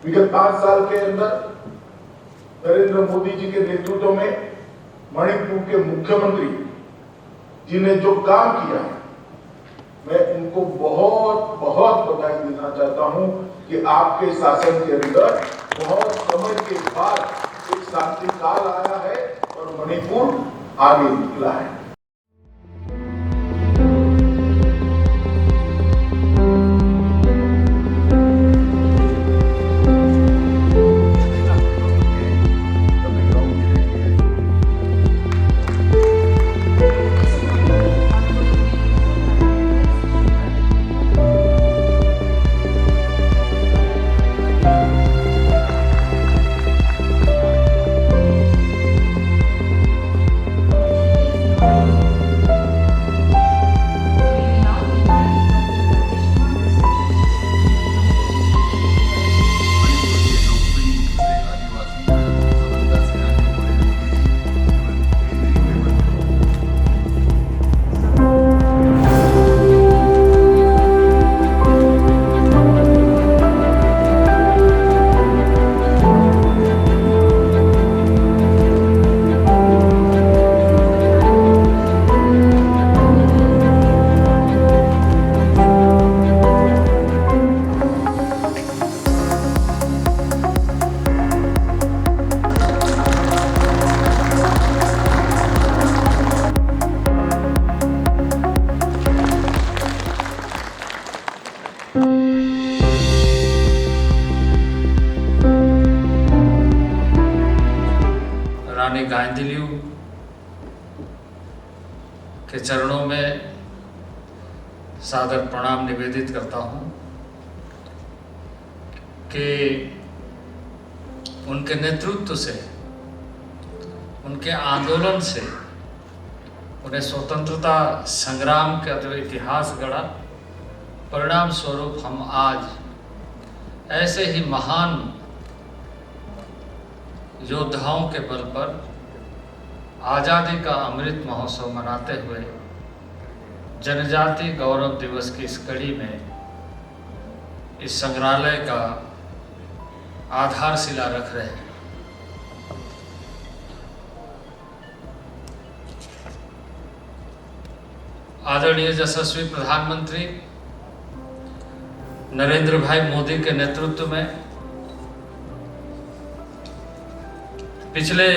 विगत 5 साल के अंदर नरेंद्र मोदी जी के नेतृत्व में मणिपुर के मुख्यमंत्री जी ने जो काम किया है, मैं उनको बहुत बहुत बधाई देना चाहता हूं कि आपके शासन के अंदर बहुत समय के बाद एक शांति काल आया है और मणिपुर आगे निकला है। रानी गांधीलियू के चरणों में सादर प्रणाम निवेदित करता हूं कि उनके नेतृत्व से, उनके आंदोलन से, उन्हें स्वतंत्रता संग्राम का जो इतिहास गढ़ा, परिणाम स्वरूप हम आज ऐसे ही महान योद्धाओं के बल पर आज़ादी का अमृत महोत्सव मनाते हुए जनजाति गौरव दिवस की इस कड़ी में इस संग्रहालय का आधारशिला रख रहे हैं। आदरणीय यशस्वी प्रधानमंत्री नरेंद्र भाई मोदी के नेतृत्व में पिछले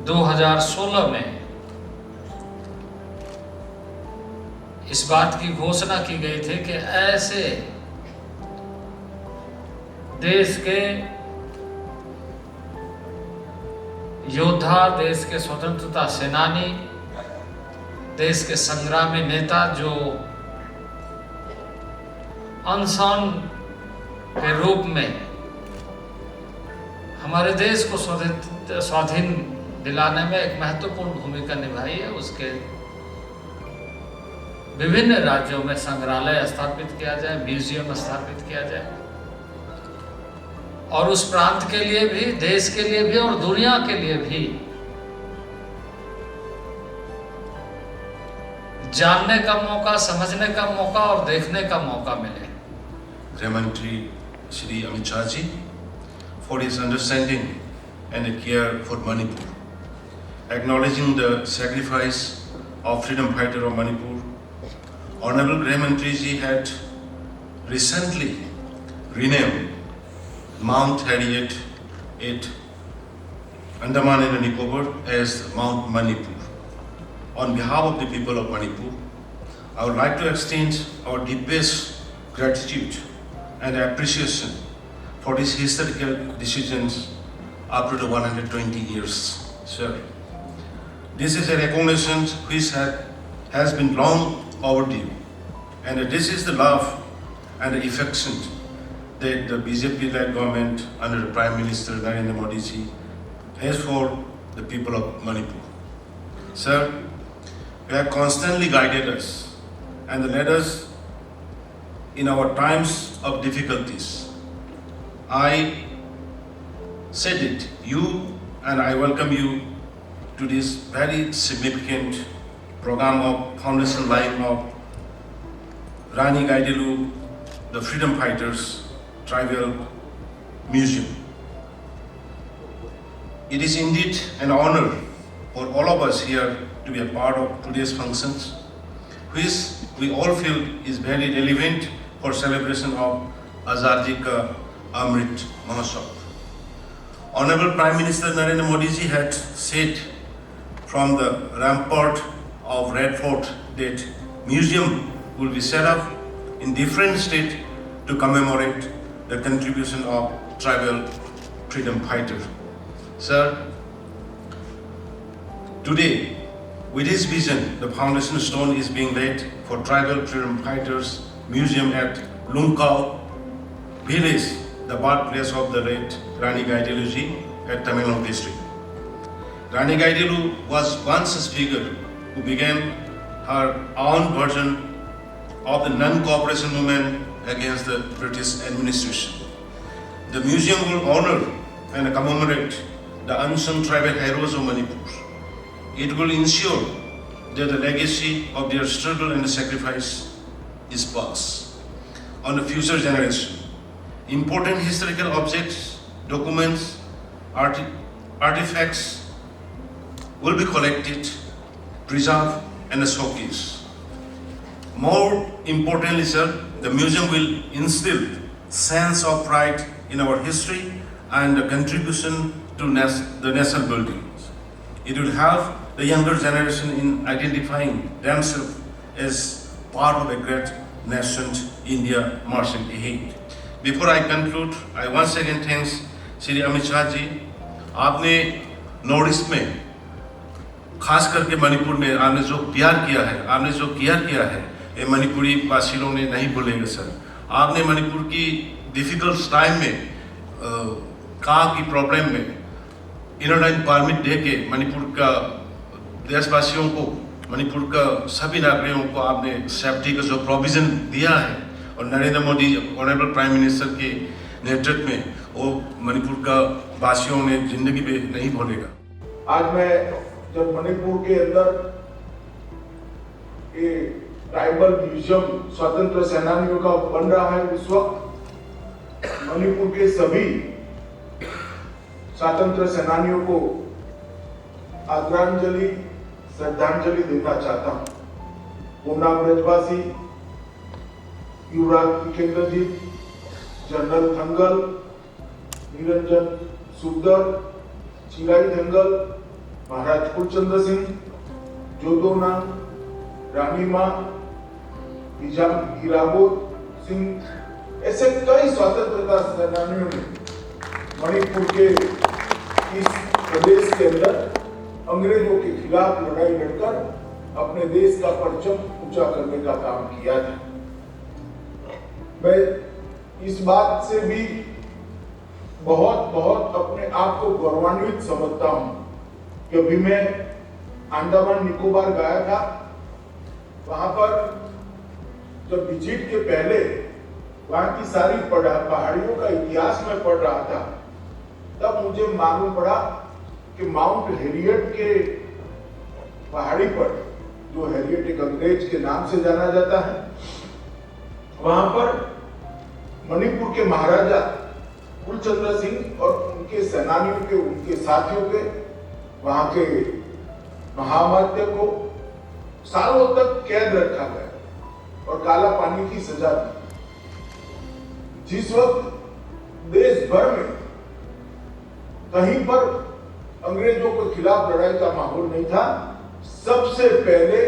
2016 में इस बात की घोषणा की गई थी कि ऐसे देश के योद्धा, देश के स्वतंत्रता सेनानी, देश के संग्रामी नेता जो अनशन के रूप में हमारे देश को स्वाधीन दिलाने में एक महत्वपूर्ण भूमिका निभाई है, उसके विभिन्न राज्यों में संग्रहालय स्थापित किया जाए, म्यूजियम स्थापित किया जाए और उस प्रांत के लिए भी, देश के लिए भी और दुनिया के लिए भी जानने का मौका, समझने का मौका और देखने का मौका मिले। गृह मंत्री Shri Amit Shah ji for his understanding and care for Manipur, acknowledging the sacrifice of freedom fighter of Manipur. Honorable Gray Mantri ji had recently renamed Mount Harriet at Andaman and Nicobar as Mount Manipur. On behalf of the people of Manipur, I would like to extend our deepest gratitude and appreciation for these historical decisions after the 120 years, sir. This is a recognition which has been long overdue, and this is the love and the affection that the BJP-led government under the Prime Minister Narendra Modi ji has for the people of Manipur. Sir, you have constantly guided us and led us in our times of difficulties. I said it, you and I welcome you to this very significant program of foundation life of Rani Gaidelu, the freedom fighters, Tribal Museum. It is indeed an honor for all of us here to be a part of today's functions, which we all feel is very relevant for celebration of Azadi Ka Amrit Mahotsav. Honorable Prime Minister Narendra Modi ji had said from the rampart of Red Fort that museum will be set up in different states to commemorate the contribution of tribal freedom fighters. Sir, today, with this vision, the foundation stone is being laid for Tribal Freedom Fighters Museum at Lungkau village, the birthplace of the late Rani Gaidelu ji at Tamil Nadu district. Rani Gaidelu was once a figure who began her own version of the non-cooperation movement against the British administration. The museum will honor and commemorate the unsung tribal heroes of Manipur. It will ensure that the legacy of their struggle and sacrifice is passed on the future generation. Important historical objects, documents, artifacts will be collected, preserved, and showcased. More importantly, sir, the museum will instill sense of pride in our history and the contribution to the national building. It will help the younger generation in identifying themselves as part of a great nation, India, marching ahead. Before I conclude, I once again thanks Shri Amit Shah ji. आपने north east में खास करके मणिपुर में आपने जो प्यार किया है, आपने जो केयर किया है, ये मणिपुरी वासी लोग ने नहीं भूलेंगे सर। आपने मणिपुर की डिफिकल्ट टाइम में का की प्रॉब्लम में इनरलाइन परमिट दे के मणिपुर का देशवासियों को, मणिपुर का सभी नागरिकों को आपने सेफ्टी का जो प्रोविजन दिया है और Narendra Modi honourable prime minister के नेतृत्व में वो मणिपुर का वासियों ने जिंदगी में नहीं भूलेगा। आज मैं जब मणिपुर के अंदर ये ट्राइबल म्यूजियम स्वतंत्र सेनानियों का बन रहा है, उस वक्त मणिपुर के सभी स्वतंत्र सेनानियों को आदरांजलि श्रद्धांजलि देना चाहता हूं। पूर्णा ब्रजवासी, युवराज टिकेंद्र जी, जनरल थंगल, निरंजन सुखदर, चिलाई धंगल, महाराज कुलचंद्र सिंह, जोदोना, रानी मां, इराबोद सिंह, ऐसे कई स्वतंत्रता सेनानियों ने मणिपुर के इस प्रदेश के अंदर अंग्रेजों के खिलाफ लड़ाई लड़कर अपने देश का परचम ऊंचा करने का काम किया था। मैं इस बात से भी बहुत बहुत अपने आप को गौरवान्वित समझता हूं कि अभी मैं अंडमान निकोबार गया था। वहां पर जब विजिट के पहले वहां की सारी पहाड़ियों का इतिहास में पढ़ रहा था, तब मुझे मालूम पड़ा कि माउंट हैरियट के पहाड़ी पर, जो हैरियट एक अंग्रेज के नाम से जाना जाता है, वहां पर मणिपुर के महाराजा कुलचंद्र सिंह और उनके सेनानियों के, उनके साथियों के, वहां के महामात्य को सालों तक कैद रखा गया और काला पानी की सजा दी। जिस वक्त देश भर में कहीं पर अंग्रेजों के खिलाफ लड़ाई का माहौल नहीं था, सबसे पहले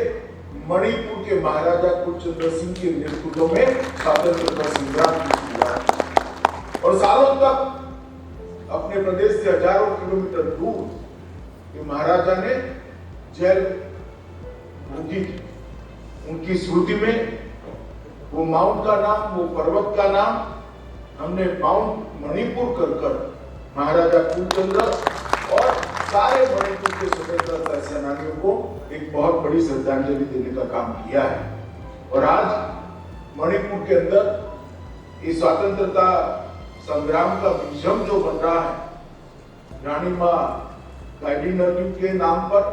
मणिपुर के महाराजा कुलचंद्र सिंह के नेतृत्व में स्वतंत्रता संग्राम की शुरुआत और सालों तक अपने प्रदेश से हजारों किलोमीटर दूर ये महाराजा ने जेल भोगी थी। उनकी स्मृति में वो माउंट का नाम, वो पर्वत का नाम हमने माउंट मणिपुर कर महाराजा कुलचंद्र और सारे मणिपुर के स्वतंत्रता सेनानियों को एक बहुत बड़ी श्रद्धांजलि देने का काम किया है। और आज मणिपुर के अंदर इस स्वतंत्रता संग्राम का म्यूजियम जो बन रहा है, रानी मां गाइडिनर के नाम पर,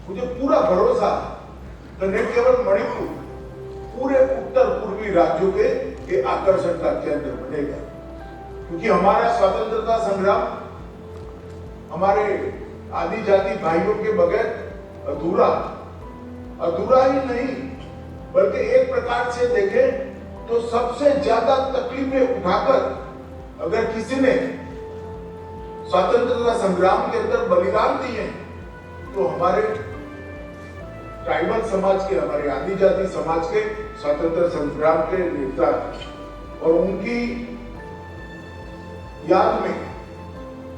मुझे पूरा भरोसा है कि न केवल मणिपुर, पूरे उत्तर पूर्वी राज्यों के ये आकर्षण का केंद्र बनेगा, क्योंकि हमारा स्वतंत्रता संग्राम हमारे आदि जाति भाइयों के बगैर अधूरा ही नहीं, बल्कि एक प्रकार से देखें तो सबसे ज्यादा तकलीफें उठाकर अगर किसी ने स्वतंत्रता संग्राम के अंदर बलिदान दिए तो हमारे ट्राइबल समाज के, हमारे आदि जाति समाज के स्वतंत्रता संग्राम के नेता, और उनकी याद में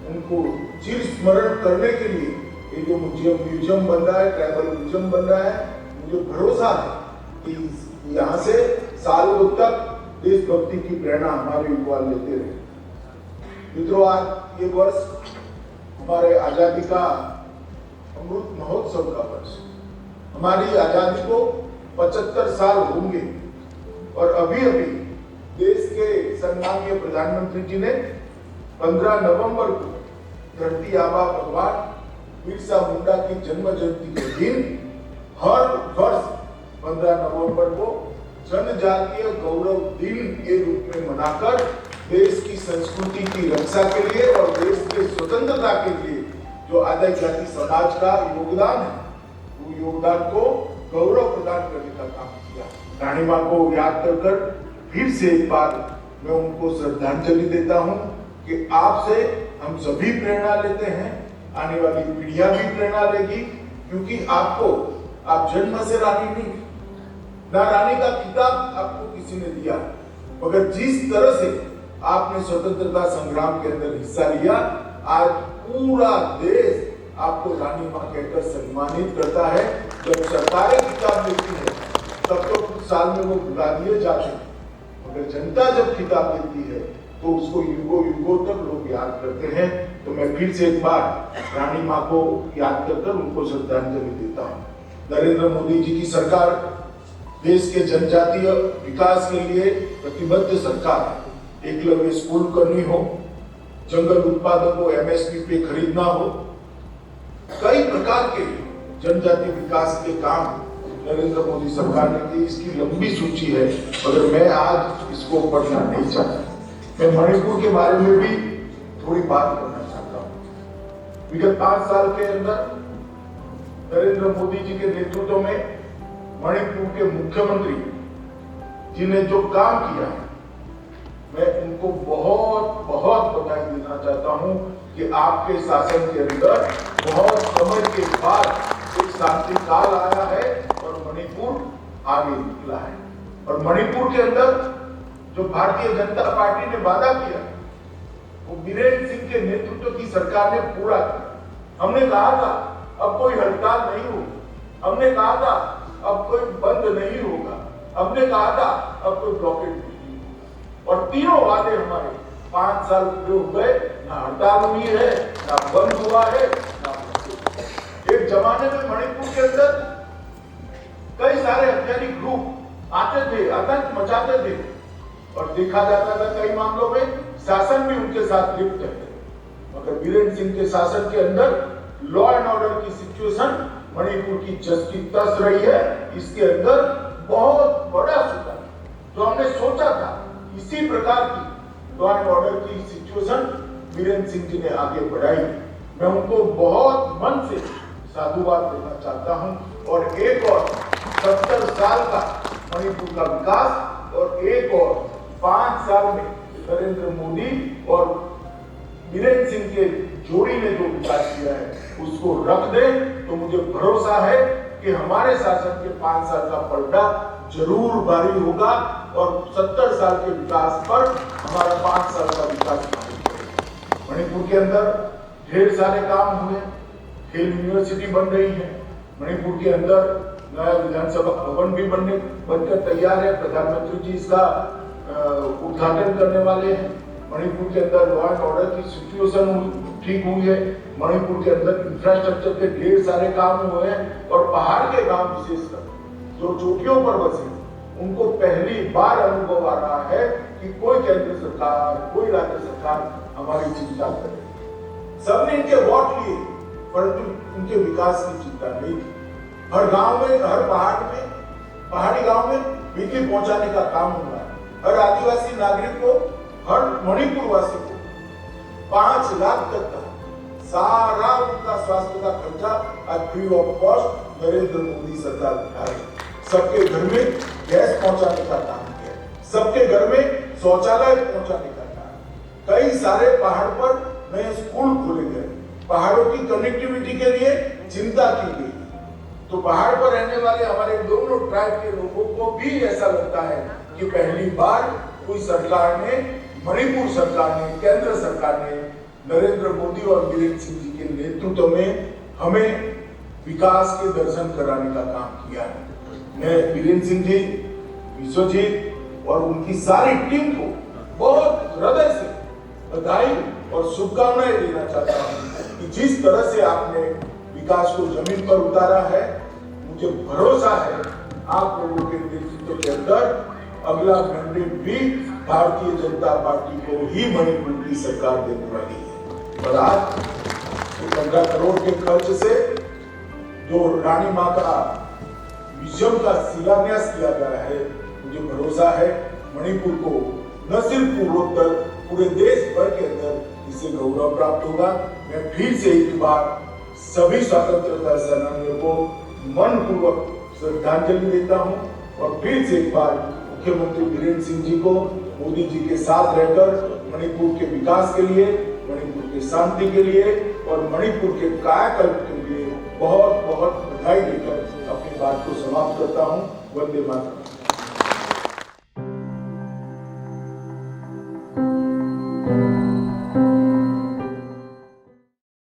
उनको चिर स्मरण करने के लिए ये जो म्यूजियम बन रहा है, ट्राइबल म्यूजियम बन रहा है, मुझे भरोसा है कि यहाँ से सालों तक देशभक्ति की प्रेरणा हमारे युवा लेते रहे। मित्रों, आज ये वर्ष हमारे आजादी का अमृत महोत्सव का वर्ष, हमारी आजादी को 75 साल होंगे, और अभी देश के सम्माननीय प्रधानमंत्री जी ने 15 नवंबर को धरती आबा भगवान बिरसा मुंडा की जन्म जयंती के दिन हर वर्ष 15 नवंबर को जनजातीय गौरव दिन के रूप में मनाकर देश की संस्कृति की रक्षा के लिए और देश के स्वतंत्रता के लिए जो आदि जाति समाज का योगदान है, वो योगदान को गौरव प्रदान करने का काम किया। रानी मां को याद कर फिर से एक बार मैं उनको श्रद्धांजलि देता हूं कि आपसे हम सभी प्रेरणा लेते हैं, आने वाली पीढ़ियां भी प्रेरणा लेगी, क्योंकि आप जन्म से रानी नहीं, ना रानी का खिताब आपको किसी ने दिया, मगर जिस तरह से आपने स्वतंत्रता संग्राम के अंदर हिस्सा लिया, आज पूरा देश आपको रानी मां कहकर सम्मानित करता है। जब सरकारें खिताब देती है तब तो कुछ साल में वो भुला दिए जाते हैं, मगर जनता जब खिताब देती है तो उसको युगों तक लोग याद करते हैं। तो मैं फिर से एक बार रानी मां को याद कर उनको श्रद्धांजलि देता हूँ। नरेंद्र मोदी जी की सरकार देश के जनजातीय विकास के लिए प्रतिबद्ध सरकार है। एकलव्य स्कूल करनी हो, जंगल उत्पादों को एमएसपी पे खरीदना हो, कई प्रकार के जनजातीय विकास के काम नरेंद्र मोदी सरकार ने की। इसकी लंबी सूची है, मगर मैं आज इसको पढ़ना नहीं चाहता। मैं मणिपुर के बारे में भी थोड़ी बात करना चाहता हूँ। विगत 5 साल के अंदर नरेंद्र मोदी जी के नेतृत्व में मणिपुर के मुख्यमंत्री जी ने जो काम किया है, मैं उनको बहुत बहुत बधाई देना चाहता हूं कि आपके शासन के अंदर बहुत समय के बाद एक शांति काल आया है और मणिपुर आगे निकला है। और मणिपुर के अंदर जो भारतीय जनता पार्टी ने वादा किया, वो बीरेन सिंह के नेतृत्व की सरकार ने पूरा किया। हमने कहा था अब कोई हड़ताल नहीं होगी, हमने कहा था अब कोई बंद नहीं होगा, हमने कहा था अब कोई ब्लॉकेज नहीं होगा, और तीनों वादे हमारे 5 साल पूरे हो गए। ना हड़ताल हुई है, ना बंद हुआ है, ना एक जमाने में मणिपुर के अंदर कई सारे अत्याचारी ग्रुप आते थे, आतंक मचाते थे, और देखा जाता था कई मामलों में शासन भी उनके साथ लिप्त है। मगर बीरेन सिंह के शासन के अंदर लॉ एंड ऑर्डर की सिचुएशन मणिपुर की जस की तस रही है। इसके अंदर बहुत बड़ा सुधार, जो हमने सोचा था इसी प्रकार की लॉ एंड ऑर्डर की सिचुएशन बीरेन सिंह जी ने आगे बढ़ाई। मैं उनको बहुत मन से साधुवाद देना चाहता हूं। और एक और 70 साल का मणिपुर का विकास और एक और 5 साल में नरेंद्र मोदी और बीरेन सिंह के जोड़ी ने जो विकास किया है उसको रख दे तो मुझे भरोसा है कि हमारे शासन के 5 साल का पलटा जरूर भारी होगा और 70 साल के विकास पर हमारा 5 साल का विकास मणिपुर के अंदर ढेर सारे काम हुए। खेल यूनिवर्सिटी बन रही है, मणिपुर के अंदर नया विधानसभा भवन भी बनकर तैयार है, प्रधानमंत्री जी इसका उद्घाटन करने वाले हैं। मणिपुर के अंदर लॉ एंड ऑर्डर की सिचुएशन ठीक हुई है, मणिपुर के अंदर इंफ्रास्ट्रक्चर के ढेर सारे काम हुए हैं, और पहाड़ के गांव विशेषकर जो चोटियों पर बसे उनको पहली बार अनुभव आ रहा है कि कोई केंद्र सरकार, कोई राज्य सरकार हमारी चिंता करे। सबने इनके वोट लिए, परंतु उनके विकास की चिंता नहीं थी। हर गांव में, हर पहाड़ी गांव में बिजली पहुंचाने का काम हुआ है, हर आदिवासी नागरिक को, हर मणिपुर वासी को 5 लाख तक का सारा उनका स्वास्थ्य का खर्चा आज free of cost Narendra Modi सरकार उठा रही है। सबके घर में गैस पहुंचाने का काम किया, सबके घर में शौचालय पहुंचाने का काम, कई सारे पहाड़ पर नए स्कूल खोले गए, पहाड़ों की कनेक्टिविटी के लिए चिंता की गई। तो पहाड़ पर रहने वाले हमारे दोनों ट्राइब के लोगों को भी ऐसा लगता है कि पहली बार कोई सरकार ने, मणिपुर सरकार ने, केंद्र सरकार ने नरेंद्र मोदी और बीरेन सिंह जी के नेतृत्व में हमें विकास के दर्शन कराने का काम किया है। मैं बीरेन सिंह जी, विश्वजीत और उनकी सारी टीम को बहुत हृदय से बधाई और शुभकामनाएं देना चाहता हूं कि जिस तरह से आपने विकास को जमीन पर उतारा है, मुझे भरोसा है आप लोगों के नेतृत्व के अंदर अगला मैंडेट भी भारतीय जनता पार्टी को ही मणिपुर की सरकार देने वाली है। और आज 15 करोड़ के खर्च से जो रानी मां का म्यूजियम का शिलान्यास किया गया है, मुझे भरोसा है मणिपुर को न सिर्फ पूर्वोत्तर, पूरे देश भर के अंदर इससे गौरव प्राप्त होगा। मैं फिर से एक बार सभी स्वतंत्रता सेनानियों को मनपूर्वक श्रद्धांजलि देता हूं और फिर से एक बार मुख्यमंत्री बीरेन सिंह जी को मोदी जी के साथ रहकर मणिपुर के विकास के लिए, मणिपुर की शांति के लिए और मणिपुर के कायाकल्प के लिए बहुत बहुत बधाई देकर अपनी बात को समाप्त करता हूं। वंदे मातरम।